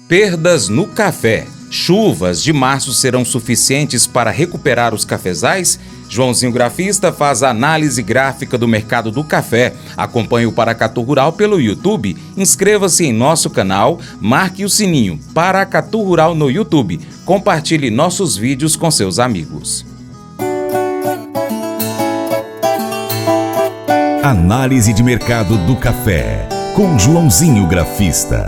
Perdas no café. Chuvas de março serão suficientes para recuperar os cafezais? Joãozinho Grafista faz a análise gráfica do mercado do café. Acompanhe o Paracatu Rural pelo YouTube. Inscreva-se em nosso canal, marque o sininho. Paracatu Rural no YouTube. Compartilhe nossos vídeos com seus amigos. Análise de mercado do café, com Joãozinho Grafista.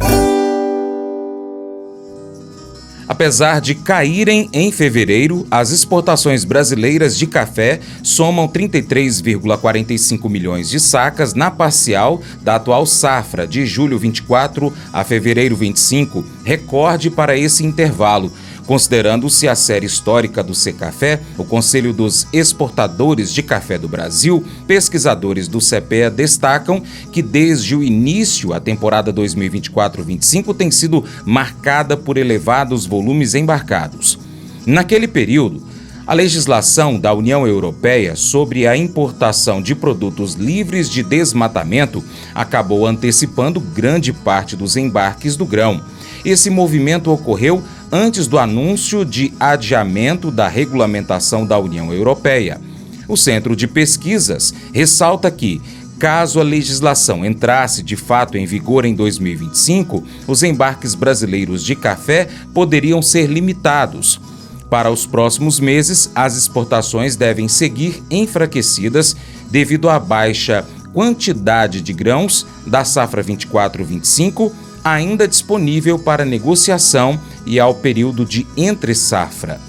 Apesar de caírem em fevereiro, as exportações brasileiras de café somam 33,45 milhões de sacas na parcial da atual safra, de julho 24 a fevereiro 25, recorde para esse intervalo. Considerando-se a série histórica do Secafé, o Conselho dos Exportadores de Café do Brasil, pesquisadores do CEPEA destacam que desde o início a temporada 2024-25 tem sido marcada por elevados volumes embarcados. Naquele período, a legislação da União Europeia sobre a importação de produtos livres de desmatamento acabou antecipando grande parte dos embarques do grão. Esse movimento ocorreu antes do anúncio de adiamento da regulamentação da União Europeia. O Centro de Pesquisas ressalta que, caso a legislação entrasse de fato em vigor em 2025, os embarques brasileiros de café poderiam ser limitados. Para os próximos meses, as exportações devem seguir enfraquecidas devido à baixa quantidade de grãos da safra 24-25 ainda disponível para negociação e ao período de entre-safra.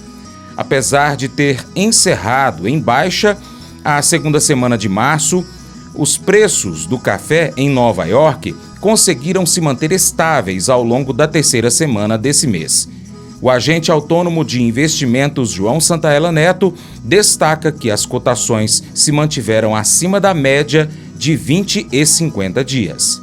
Apesar de ter encerrado em baixa a segunda semana de março, os preços do café em Nova York conseguiram se manter estáveis ao longo da terceira semana desse mês. O agente autônomo de investimentos João Santaella Neto destaca que as cotações se mantiveram acima da média de 20 e 50 dias.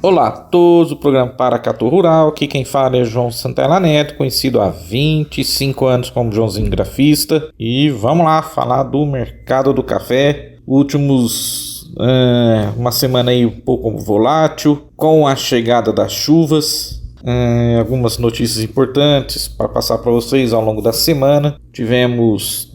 Olá a todos, o programa Paracatu Rural, aqui quem fala é João Santaella Neto, conhecido há 25 anos como Joãozinho Grafista, e vamos lá falar do mercado do café. Uma semana aí um pouco volátil, com a chegada das chuvas, algumas notícias importantes para passar para vocês ao longo da semana. Tivemos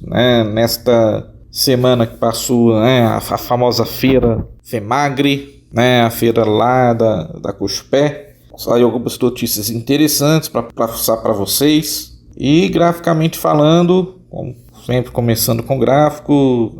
nesta semana que passou a famosa feira FEMAGRE, a feira lá da Cochupé. Saiu algumas notícias interessantes para passar para vocês. E graficamente falando, como sempre começando com gráfico,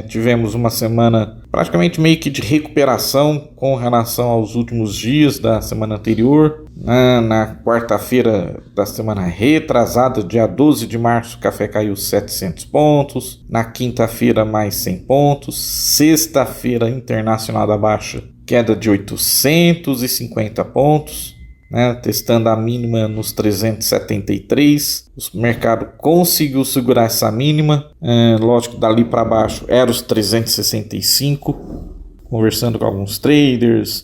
tivemos uma semana praticamente meio que de recuperação com relação aos últimos dias da semana anterior. Na quarta-feira da semana retrasada, dia 12 de março, o café caiu 700 pontos. Na quinta-feira, mais 100 pontos. Sexta-feira, Internacional da Baixa, queda de 850 pontos. Testando a mínima nos 373. O mercado conseguiu segurar essa mínima. Lógico, dali para baixo era os 365. Conversando com alguns traders,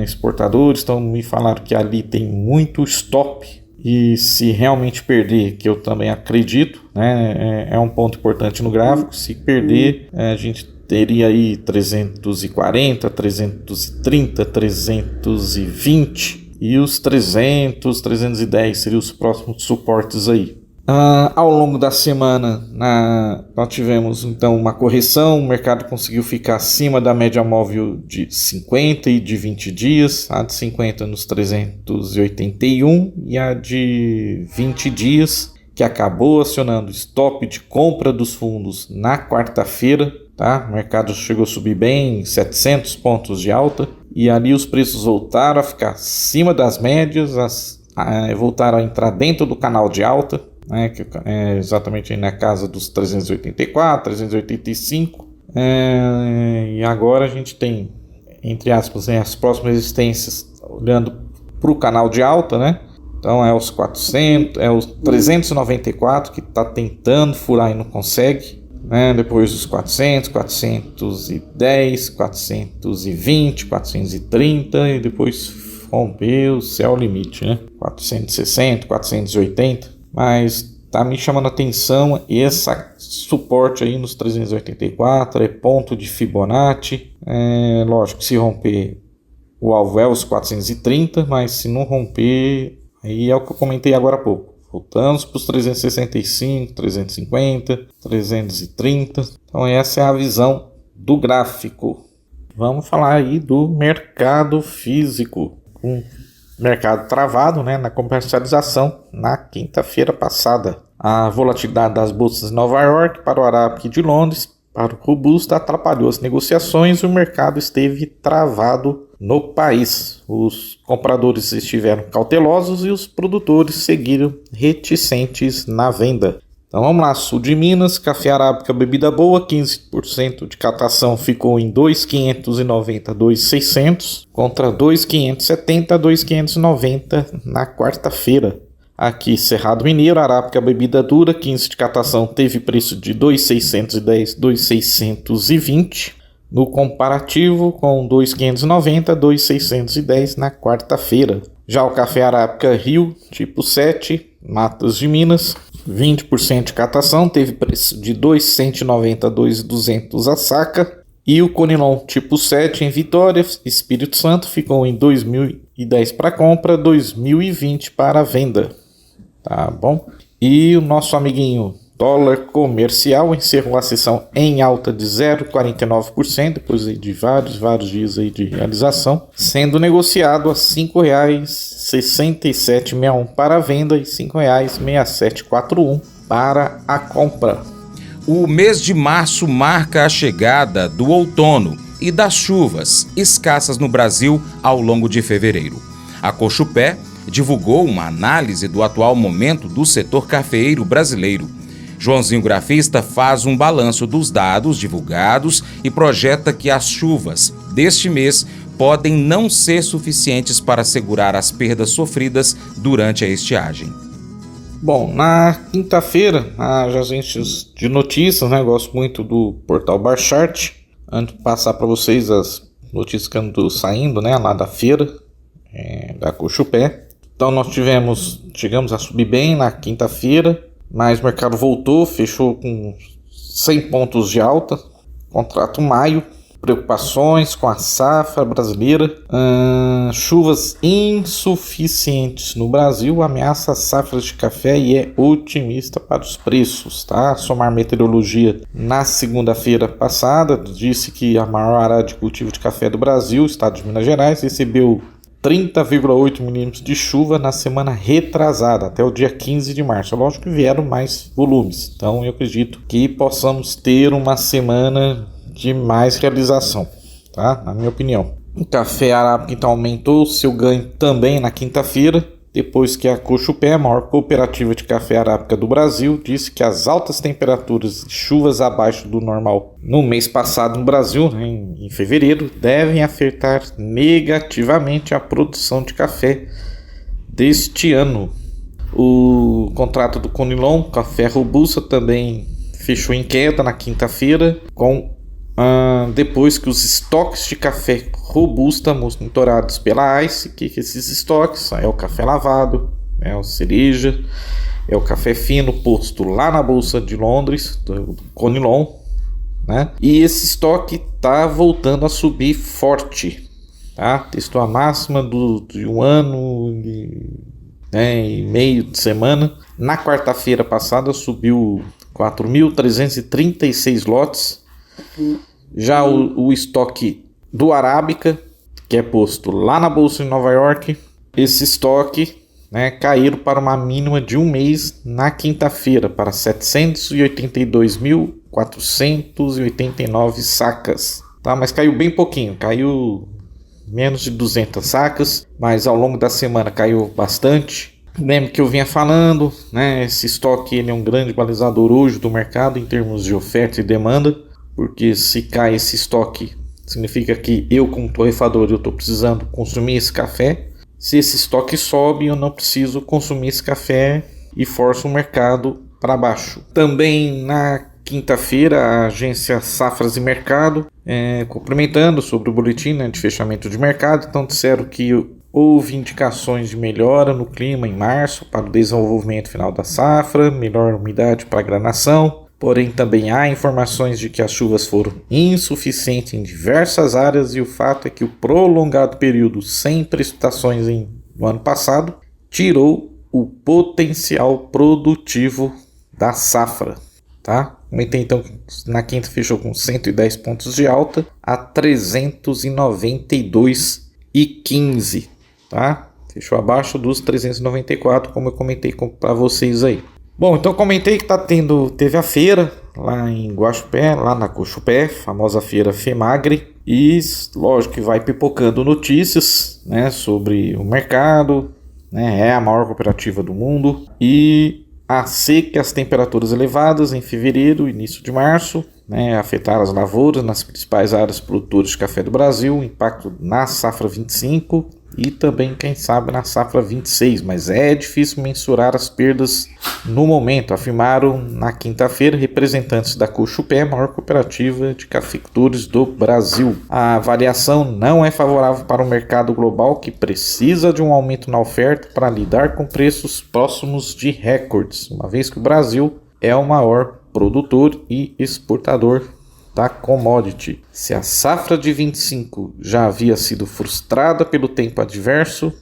exportadores, então me falaram que ali tem muito stop, e se realmente perder, que eu também acredito, é um ponto importante no gráfico. Se perder, a gente teria aí 340, 330, 320 e os 300, 310 seriam os próximos suportes aí. Ao longo da semana, nós tivemos então uma correção. O mercado conseguiu ficar acima da média móvel de 50 e de 20 dias, a de 50 nos 381 e a de 20 dias, que acabou acionando stop de compra dos fundos na quarta-feira. O mercado chegou a subir bem, 700 pontos de alta, e ali os preços voltaram a ficar acima das médias, voltaram a entrar dentro do canal de alta, que é exatamente aí na casa dos 384, 385, e agora a gente tem, entre aspas, as próximas resistências olhando para o canal de alta, então é os 400, é os 394 que está tentando furar e não consegue, depois os 400, 410, 420, 430 e depois rompeu o céu limite, 460, 480. Mas está me chamando a atenção esse suporte aí nos 384, é ponto de Fibonacci. Lógico que se romper, o alvo é os 430, mas se não romper, E é o que eu comentei agora há pouco. Voltamos para os 365, 350, 330. Então essa é a visão do gráfico. Vamos falar aí do mercado físico. Um mercado travado, né, na comercialização na quinta-feira passada. A volatilidade das bolsas de Nova York para o Arábica e de Londres para o Robusta atrapalhou as negociações e o mercado esteve travado no país. Os compradores estiveram cautelosos e os produtores seguiram reticentes na venda. Então vamos lá, sul de Minas, café arábica bebida boa, 15% de catação ficou em 2.590, 2.600 contra 2.570, 2.590 na quarta-feira. Aqui, Cerrado Mineiro, arábica bebida dura, 15 de catação, teve preço de 2.610, 2.620. No comparativo, com 2.590, 2.610 na quarta-feira. Já o café arábica Rio, tipo 7, Matas de Minas, 20% de catação, teve preço de 2.190, 2.200 a saca. E o Conilon tipo 7 em Vitória, Espírito Santo, ficou em 2.010 para compra, 2.020 para venda. Tá bom? E o nosso amiguinho dólar comercial encerrou a sessão em alta de 0,49%, depois de vários dias aí de realização, sendo negociado a R$ 5,6761 para a venda e R$ 5,6741 para a compra. O mês de março marca a chegada do outono e das chuvas escassas no Brasil ao longo de fevereiro. A Cochupé divulgou uma análise do atual momento do setor cafeeiro brasileiro. Joãozinho Grafista faz um balanço dos dados divulgados e projeta que as chuvas deste mês podem não ser suficientes para segurar as perdas sofridas durante a estiagem. Bom, na quinta-feira, as agências de notícias, né, eu gosto muito do portal Barchart, antes de passar para vocês as notícias que andam saindo, né, lá da feira, da Cochupé. Então nós chegamos a subir bem na quinta-feira, mas o mercado voltou, fechou com 100 pontos de alta, contrato maio, preocupações com a safra brasileira, chuvas insuficientes no Brasil, ameaça as safras de café e é otimista para os preços, tá? Somar Meteorologia na segunda-feira passada disse que a maior área de cultivo de café do Brasil, estado de Minas Gerais, recebeu 30,8 milímetros de chuva na semana retrasada, até o dia 15 de março. Lógico que vieram mais volumes, então eu acredito que possamos ter uma semana de mais realização, tá? Na minha opinião. O café arábica então aumentou seu ganho também na quinta-feira, depois que a Cochupé, a maior cooperativa de café arábica do Brasil, disse que as altas temperaturas e chuvas abaixo do normal no mês passado no Brasil, em fevereiro, devem afetar negativamente a produção de café deste ano. O contrato do Conilon, café Robusta, também fechou em queda na quinta-feira, depois que os estoques de café Robusta monitorados pela ICE, que esses estoques é o café lavado, é o cereja, é o café fino posto lá na Bolsa de Londres, do Conilon, né? E esse estoque está voltando a subir forte, tá? Testou a máxima de um ano e meio de semana. Na quarta-feira passada subiu 4.336 lotes. Já o estoque do Arábica, que é posto lá na Bolsa de Nova York, esse estoque, né, caíram para uma mínima de um mês na quinta-feira, para 782.489 sacas. Tá? Mas caiu bem pouquinho, caiu menos de 200 sacas, mas ao longo da semana caiu bastante. Lembro que eu vinha falando, né, esse estoque ele é um grande balizador hoje do mercado em termos de oferta e demanda, porque se cai esse estoque, significa que eu como torrefador eu estou precisando consumir esse café. Se esse estoque sobe, eu não preciso consumir esse café e forço o mercado para baixo. Também na quinta-feira, a agência Safras e Mercado, complementando sobre o boletim, né, de fechamento de mercado, então disseram que houve indicações de melhora no clima em março para o desenvolvimento final da safra, melhor umidade para a granação. Porém, também há informações de que as chuvas foram insuficientes em diversas áreas e o fato é que o prolongado período sem precipitações no ano passado tirou o potencial produtivo da safra, tá? Comentei então que na quinta fechou com 110 pontos de alta a 392,15, tá? Fechou abaixo dos 394, como eu comentei para vocês aí. Bom, então comentei que teve a feira lá em Guaxupé, lá na Coxupé, famosa feira FEMAGRE, e lógico que vai pipocando notícias, né, sobre o mercado, né, é a maior cooperativa do mundo, e a seca e as temperaturas elevadas em fevereiro e início de março, né, afetaram as lavouras nas principais áreas produtoras de café do Brasil, impacto na safra 25 e também, quem sabe, na safra 26, mas é difícil mensurar as perdas no momento, afirmaram na quinta-feira representantes da Coxupé, a maior cooperativa de cafeicultores do Brasil. A variação não é favorável para o mercado global, que precisa de um aumento na oferta para lidar com preços próximos de recordes, uma vez que o Brasil é o maior produtor e exportador da commodity. Se a safra de 25 já havia sido frustrada pelo tempo adverso,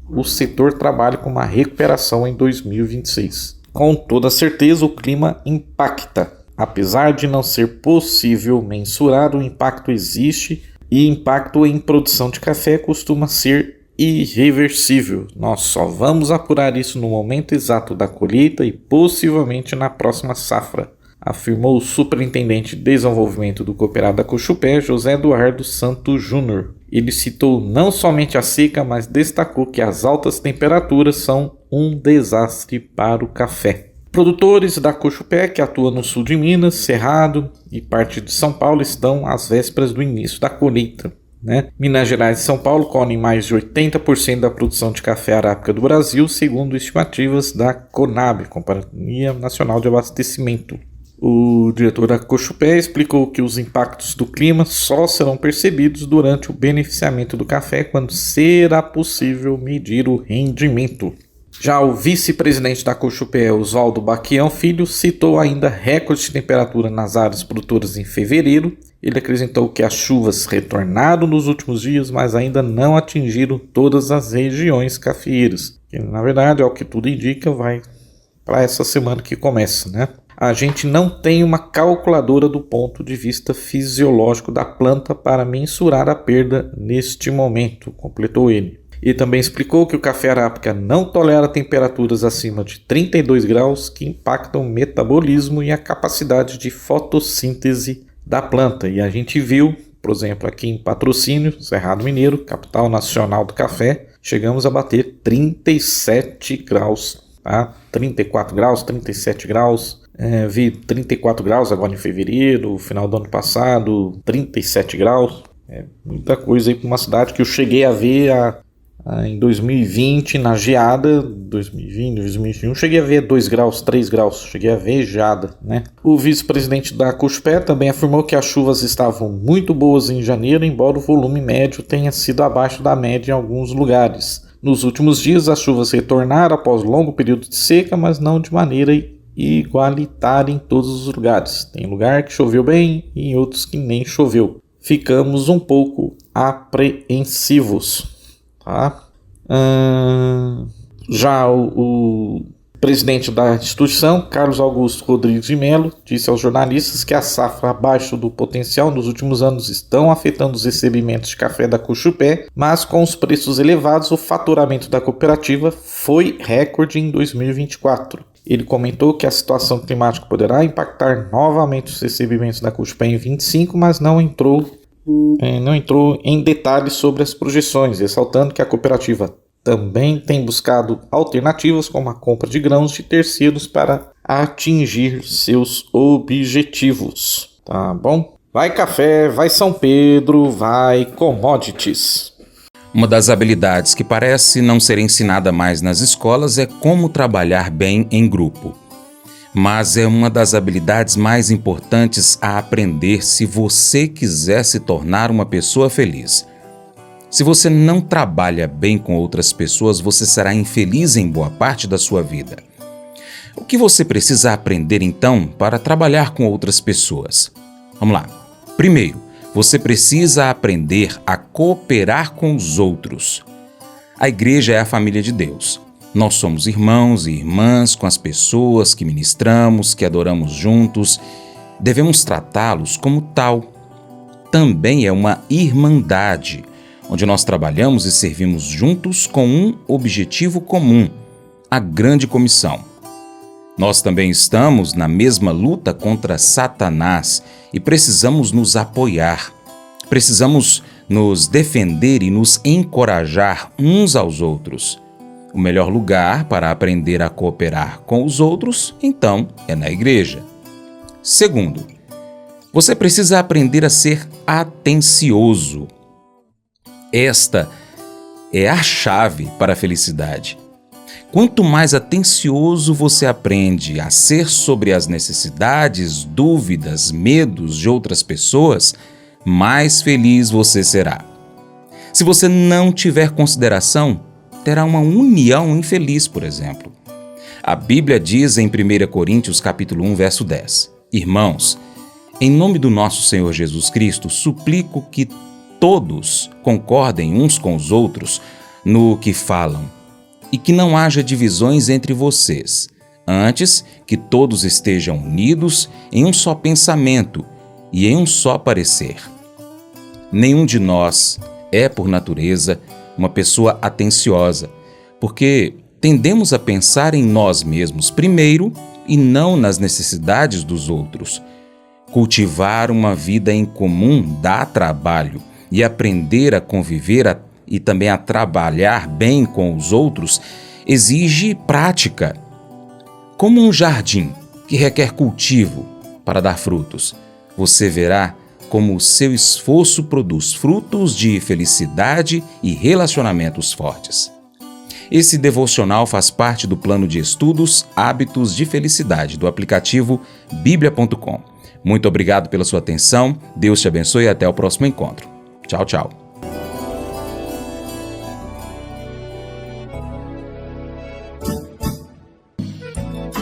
o setor trabalha com uma recuperação em 2026. Com toda certeza, o clima impacta. Apesar de não ser possível mensurar, o impacto existe, e impacto em produção de café costuma ser irreversível. Nós só vamos apurar isso no momento exato da colheita e possivelmente na próxima safra, afirmou o superintendente de desenvolvimento do cooperado da Coxupé, José Eduardo Santos Júnior. Ele citou não somente a seca, mas destacou que as altas temperaturas são um desastre para o café. Produtores da Coxupé, que atuam no sul de Minas, Cerrado e parte de São Paulo, estão às vésperas do início da colheita, né? Minas Gerais e São Paulo colhem mais de 80% da produção de café arábica do Brasil, segundo estimativas da CONAB, Companhia Nacional de Abastecimento. O diretor da Coxupé explicou que os impactos do clima só serão percebidos durante o beneficiamento do café, quando será possível medir o rendimento. Já o vice-presidente da Coxupé, Oswaldo Baquião Filho, citou ainda recordes de temperatura nas áreas produtoras em fevereiro. Ele acrescentou que as chuvas retornaram nos últimos dias, mas ainda não atingiram todas as regiões cafeeiras. Que, na verdade, ao que tudo indica, vai para essa semana que começa, né? A gente não tem uma calculadora do ponto de vista fisiológico da planta para mensurar a perda neste momento, completou ele. E também explicou que o café arábica não tolera temperaturas acima de 32 graus, que impactam o metabolismo e a capacidade de fotossíntese da planta. E a gente viu, por exemplo, aqui em Patrocínio, Cerrado Mineiro, capital nacional do café, chegamos a bater 37 graus, tá? 34 graus, 37 graus. Vi 34 graus agora em fevereiro, final do ano passado, 37 graus. É muita coisa aí para uma cidade que eu cheguei a ver em 2020, na geada, 2020, 2021, cheguei a ver 2 graus, 3 graus, cheguei a ver geada, né? O vice-presidente da Coxupé também afirmou que as chuvas estavam muito boas em janeiro, embora o volume médio tenha sido abaixo da média em alguns lugares. Nos últimos dias, as chuvas retornaram após longo período de seca, mas não de maneira igualitária em todos os lugares. Tem lugar que choveu bem e em outros que nem choveu. Ficamos um pouco apreensivos, tá? Já o presidente da instituição, Carlos Augusto Rodrigues de Melo, disse aos jornalistas que a safra abaixo do potencial nos últimos anos estão afetando os recebimentos de café da Coxupé, mas com os preços elevados, o faturamento da cooperativa foi recorde em 2024. Ele comentou que a situação climática poderá impactar novamente os recebimentos da Coxupé em 25, mas não entrou em detalhes sobre as projeções, ressaltando que a cooperativa também tem buscado alternativas como a compra de grãos de terceiros para atingir seus objetivos. Tá bom? Vai café, vai São Pedro, vai commodities. Uma das habilidades que parece não ser ensinada mais nas escolas é como trabalhar bem em grupo. Mas é uma das habilidades mais importantes a aprender se você quiser se tornar uma pessoa feliz. Se você não trabalha bem com outras pessoas, você será infeliz em boa parte da sua vida. O que você precisa aprender então para trabalhar com outras pessoas? Vamos lá. Primeiro, você precisa aprender a cooperar com os outros. A igreja é a família de Deus. Nós somos irmãos e irmãs com as pessoas que ministramos, que adoramos juntos. Devemos tratá-los como tal. Também é uma irmandade, onde nós trabalhamos e servimos juntos com um objetivo comum, a grande comissão. Nós também estamos na mesma luta contra Satanás e precisamos nos apoiar. Precisamos nos defender e nos encorajar uns aos outros. O melhor lugar para aprender a cooperar com os outros, então, é na igreja. Segundo, você precisa aprender a ser atencioso. Esta é a chave para a felicidade. Quanto mais atencioso você aprende a ser sobre as necessidades, dúvidas, medos de outras pessoas, mais feliz você será. Se você não tiver consideração, terá uma união infeliz, por exemplo. A Bíblia diz em 1 Coríntios capítulo 1, verso 10: Irmãos, em nome do nosso Senhor Jesus Cristo, suplico que todos concordem uns com os outros no que falam, e que não haja divisões entre vocês. Antes, que todos estejam unidos em um só pensamento e em um só parecer. Nenhum de nós é, por natureza, uma pessoa atenciosa, porque tendemos a pensar em nós mesmos primeiro e não nas necessidades dos outros. Cultivar uma vida em comum dá trabalho, e aprender a conviver e também a trabalhar bem com os outros exige prática. Como um jardim que requer cultivo para dar frutos, você verá como o seu esforço produz frutos de felicidade e relacionamentos fortes. Esse devocional faz parte do plano de estudos Hábitos de Felicidade do aplicativo biblia.com. Muito obrigado pela sua atenção, Deus te abençoe e até o próximo encontro. Tchau, tchau.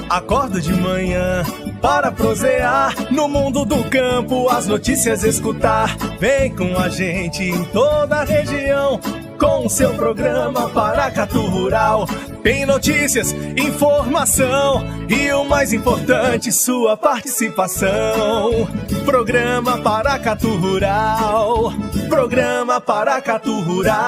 Acordo de manhã para prosear no mundo do campo, as notícias escutar. Vem com a gente em toda a região com o seu programa Paracatu Rural. Tem notícias, informação e o mais importante, sua participação. Programa Paracatu Rural. Programa Paracatu Rural.